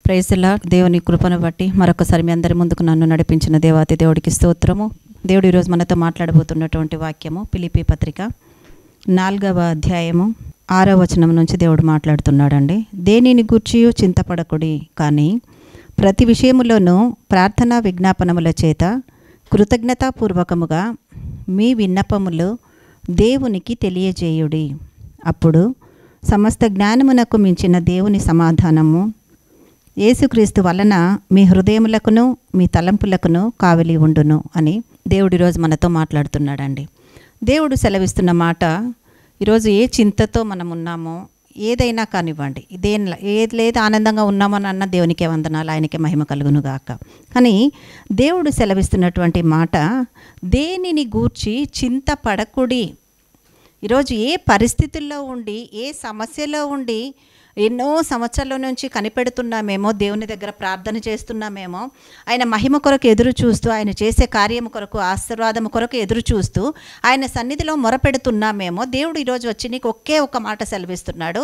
Praise the lord. దేవుని కృపను బట్టి మరొకసారి మీ అందరి ముందుకు నన్ను నడిపించిన దేవాతి దేవుడికి స్తోత్రము. దేవుడు ఈరోజు మనతో మాట్లాడబోతున్నటువంటి వాక్యము ఫిలిప్పీ పత్రిక 4వ అధ్యాయము 6వ వచనం నుంచి దేవుడు మాట్లాడుతున్నాడండి. దేనిని గూర్చియు చింతపడకుడి, కానీ ప్రతి విషయములోనూ ప్రార్థనా విజ్ఞాపనముల చేత కృతజ్ఞతాపూర్వకముగా మీ విన్నపములు దేవునికి తెలియజేయుడి. అప్పుడు సమస్త జ్ఞానమునకు మించిన దేవుని సమాధానము యేసుక్రీస్తు వలన మీ హృదయములకును మీ తలంపులకును కావలి ఉండును అని దేవుడు ఈరోజు మనతో మాట్లాడుతున్నాడండి. దేవుడు సెలవిస్తున్న మాట, ఈరోజు ఏ చింతతో మనం ఉన్నామో ఏదైనా కానివ్వండి, ఏది లేదు ఆనందంగా ఉన్నామని అన్న దేవునికే వందనాలు, ఆయనకే మహిమ కలుగును గాక. కానీ దేవుడు సెలవిస్తున్నటువంటి మాట, దేనిని గూర్చి చింతపడకుడి. ఈరోజు ఏ పరిస్థితుల్లో ఉండి ఏ సమస్యలో ఉండి ఎన్నో సంవత్సరాల నుంచి కనిపెడుతున్నామేమో, దేవుని దగ్గర ప్రార్థన చేస్తున్నామేమో, ఆయన మహిమ కొరకు ఎదురు చూస్తూ, ఆయన చేసే కార్యము కొరకు ఆశీర్వాదము కొరకు ఎదురు చూస్తూ ఆయన సన్నిధిలో మొరపెడుతున్నామేమో, దేవుడు ఈరోజు వచ్చి నీకు ఒకే ఒక మాట సెలవిస్తున్నాడు,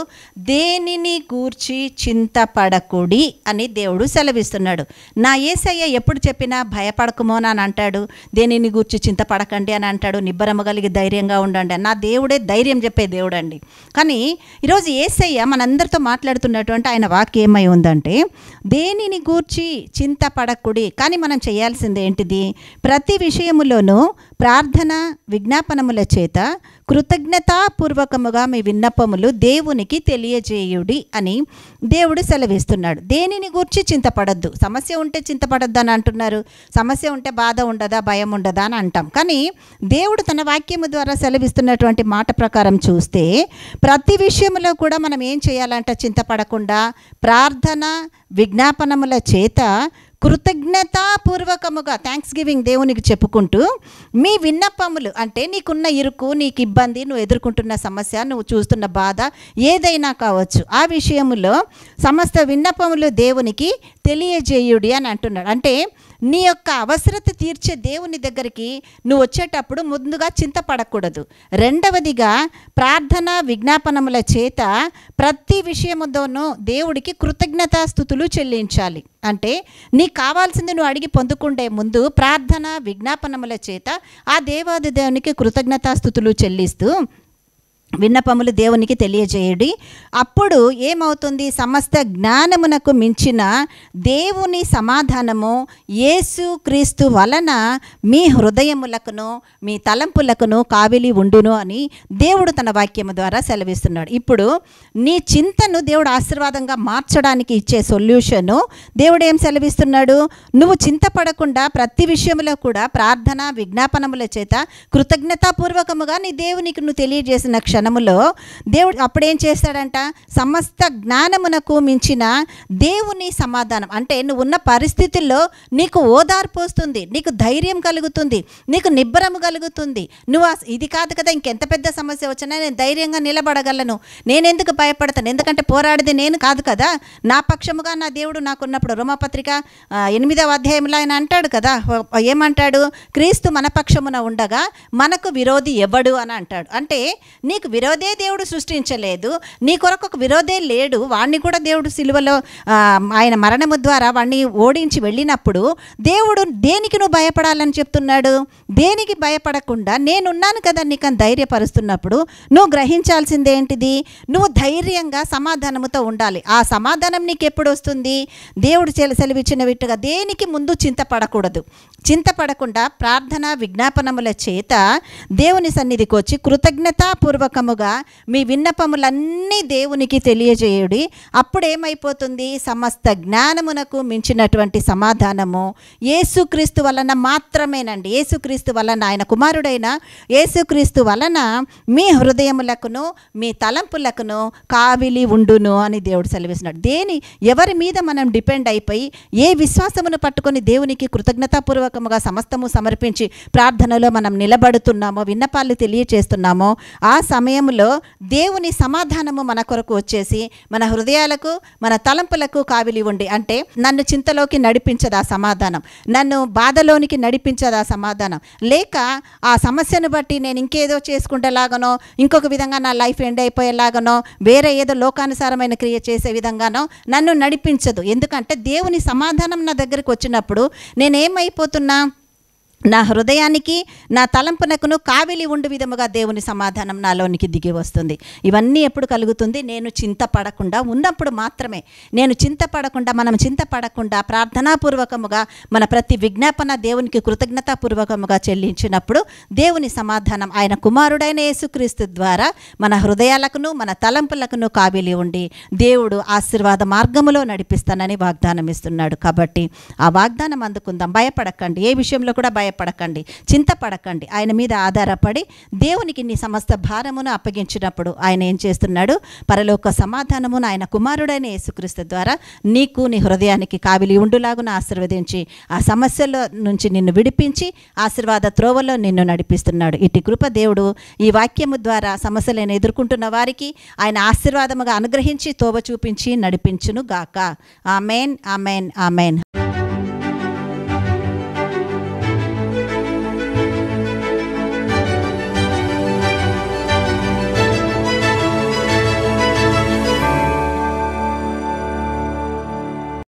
దేనిని గూర్చి చింతపడకుడి అని దేవుడు సెలవిస్తున్నాడు. నా యేసయ్య ఎప్పుడు చెప్పినా భయపడకుమో అని అంటాడు, దేనిని గూర్చి చింతపడకండి అని అంటాడు, నిబ్బరము కలిగి ధైర్యంగా ఉండండి. నా దేవుడే ధైర్యం చెప్పే దేవుడు అండి. కానీ ఈరోజు యేసయ్య మనందరితో మాట్లాడుతున్నటువంటి ఆయన వాక్యం ఏమై ఉందంటే, దేనిని గూర్చి చింతపడకుడి, కానీ మనం చేయాల్సింది ఏంటిది? ప్రతి విషయములోనూ ప్రార్థన విజ్ఞాపనముల చేత కృతజ్ఞతాపూర్వకముగా మీ విన్నపములు దేవునికి తెలియజేయుడి అని దేవుడు సెలవిస్తున్నాడు. దేనిని గూర్చి చింతపడద్దు. సమస్య ఉంటే చింతపడద్దు అని అంటున్నారు. సమస్య ఉంటే బాధ ఉండదా, భయం ఉండదా అని అంటాం. కానీ దేవుడు తన వాక్యము ద్వారా సెలవిస్తున్నటువంటి మాట ప్రకారం చూస్తే ప్రతి విషయంలో కూడా మనం ఏం చేయాలంటే, చింతపడకుండా ప్రార్థన విజ్ఞాపనముల చేత కృతజ్ఞతాపూర్వకముగా థ్యాంక్స్ గివింగ్ దేవునికి చెప్పుకుంటూ మీ విన్నపములు, అంటే నీకున్న ఇరుకు, నీకు ఇబ్బంది, నువ్వు ఎదుర్కొంటున్న సమస్య, నువ్వు చూస్తున్న బాధ ఏదైనా కావచ్చు, ఆ విషయములో సమస్త విన్నపములు దేవునికి తెలియజేయుడి అని అంటున్నాడు. అంటే నీ యొక్క అవసరత తీర్చే దేవుని దగ్గరికి నువ్వు వచ్చేటప్పుడు ముందుగా చింతపడకూడదు. రెండవదిగా ప్రార్థన విజ్ఞాపనముల చేత ప్రతి విషయముతోనూ దేవుడికి కృతజ్ఞతాస్తుతులు చెల్లించాలి. అంటే నీకు కావాల్సింది నువ్వు అడిగి పొందుకుంటే ముందు ప్రార్థన విజ్ఞాపనముల చేత ఆ దేవాది దేవునికి కృతజ్ఞతాస్తుతులు చెల్లిస్తూ విన్నపములు దేవునికి తెలియజేయడి. అప్పుడు ఏమవుతుంది? సమస్త జ్ఞానమునకు మించిన దేవుని సమాధానము యేసు క్రీస్తు వలన మీ హృదయములకును మీ తలంపులకును కావిలి ఉండును అని దేవుడు తన వాక్యము ద్వారా సెలవిస్తున్నాడు. ఇప్పుడు నీ చింతను దేవుడు ఆశీర్వాదంగా మార్చడానికి ఇచ్చే సొల్యూషను దేవుడు ఏం సెలవిస్తున్నాడు? నువ్వు చింతపడకుండా ప్రతి విషయంలో కూడా ప్రార్థన విజ్ఞాపనముల చేత కృతజ్ఞతాపూర్వకముగా నీ దేవునికి నువ్వు తెలియజేసిన క్షణములో దేవుడు అప్పుడేం చేస్తాడంట? సమస్త జ్ఞానమునకు మించిన దేవుని సమాధానం, అంటే నువ్వు ఉన్న పరిస్థితుల్లో నీకు ఓదార్పు వస్తుంది, నీకు ధైర్యం కలుగుతుంది, నీకు నిబ్బరము కలుగుతుంది. నువ్వు ఇది కాదు కదా, ఇంకెంత పెద్ద సమస్య వచ్చినా నేను ధైర్యంగా నిలబడగలను, నేనెందుకు భయపడతాను, ఎందుకంటే పోరాడేది నేను కాదు కదా, నా పక్షముగా నా దేవుడు నాకున్నప్పుడు. రోమాపత్రిక 8వ అధ్యాయంలో ఆయన అంటాడు కదా, ఏమంటాడు? క్రీస్తు మన పక్షమున ఉండగా మనకు విరోధి ఎవడు అని అంటాడు. అంటే నీకు విరోధే దేవుడు సృష్టించలేదు, నీ కొరకు ఒక విరోధే లేడు. వాణ్ణి కూడా దేవుడు సిలువలో ఆయన మరణము ద్వారా వాణ్ణి ఓడించి వెళ్ళినప్పుడు దేవుడు దేనికి నువ్వు భయపడాలని చెప్తున్నాడు? దేనికి భయపడకుండా నేనున్నాను కదా నీకని ధైర్యపరుస్తున్నప్పుడు నువ్వు గ్రహించాల్సింది ఏంటిది? నువ్వు ధైర్యంగా సమాధానముతో ఉండాలి. ఆ సమాధానం నీకు ఎప్పుడు వస్తుంది? దేవుడు సెలవిచ్చిన విట్టుగా దేనికి ముందు చింతపడకూడదు. చింతపడకుండా ప్రార్థన విజ్ఞాపనముల చేత దేవుని సన్నిధికి వచ్చి కృతజ్ఞతాపూర్వకముగా మీ విన్నపములన్నీ దేవునికి తెలియజేయుడి. అప్పుడు ఏమైపోతుంది? సమస్త జ్ఞానమునకు మించినటువంటి సమాధానము యేసుక్రీస్తు వలన మాత్రమేనండి. యేసుక్రీస్తు వలన, ఆయన కుమారుడైన యేసుక్రీస్తు వలన మీ హృదయములకును మీ తలంపులకును కావిలి ఉండును అని దేవుడు సెలవిస్తున్నాడు. ఎవరి మీద మనం డిపెండ్ అయిపోయి ఏ విశ్వాసమును పట్టుకొని దేవునికి కృతజ్ఞతాపూర్వకముగా సమస్తము సమర్పించి ప్రార్థనలో మనం నిలబడుతున్నామో, విన్నపాలు తెలియచేస్తున్నామో, ఆ సమయం సమయంలో దేవుని సమాధానము మన కొరకు వచ్చేసి మన హృదయాలకు మన తలంపులకు కావిలి ఉండి, అంటే నన్ను చింతలోకి నడిపించదు ఆ సమాధానం, నన్ను బాధలోనికి నడిపించదు ఆ సమాధానం, లేక ఆ సమస్యను బట్టి నేను ఇంకేదో చేసుకుంటేలాగానో, ఇంకొక విధంగా నా లైఫ్ ఎండ్ అయిపోయేలాగానో, వేరే ఏదో లోకానుసారమైన క్రియ చేసే విధంగానో నన్ను నడిపించదు. ఎందుకంటే దేవుని సమాధానం నా దగ్గరికి వచ్చినప్పుడు నేనేమైపోతున్నా, నా హృదయానికి నా తలంపునకును కావిలి ఉండు విధముగా దేవుని సమాధానం నాలోనికి దిగి వస్తుంది. ఇవన్నీ ఎప్పుడు కలుగుతుంది? నేను చింతపడకుండా ఉన్నప్పుడు మాత్రమే. నేను చింతపడకుండా, మనం చింతపడకుండా ప్రార్థనాపూర్వకముగా మన ప్రతి విజ్ఞాపన దేవునికి కృతజ్ఞతాపూర్వకముగా చెల్లించినప్పుడు దేవుని సమాధానం ఆయన కుమారుడైన యేసుక్రీస్తు ద్వారా మన హృదయాలకును మన తలంపులకును కావిలి ఉండి దేవుడు ఆశీర్వాద మార్గములో నడిపిస్తానని వాగ్దానం ఇస్తున్నాడు. కాబట్టి ఆ వాగ్దానం అందుకుందాం. భయపడకండి, ఏ విషయంలో కూడా భయపడకండి, చింతపడకండి. ఆయన మీద ఆధారపడి దేవునికి నీ సమస్త భారమును అప్పగించినప్పుడు ఆయన ఏం చేస్తున్నాడు? పరలోక సమాధానమును ఆయన కుమారుడైన యేసుక్రీస్తు ద్వారా నీకు నీ హృదయానికి కావిలి ఉండులాగున ఆశీర్వదించి ఆ సమస్యల నుంచి నిన్ను విడిపించి ఆశీర్వాద త్రోవలో నిన్ను నడిపిస్తున్నాడు. ఇటు కృప దేవుడు ఈ వాక్యము ద్వారా సమస్యలను ఎదుర్కొంటున్న వారికి ఆయన ఆశీర్వాదముగా అనుగ్రహించి తోవ చూపించి నడిపించును గాక. Amen, amen, amen.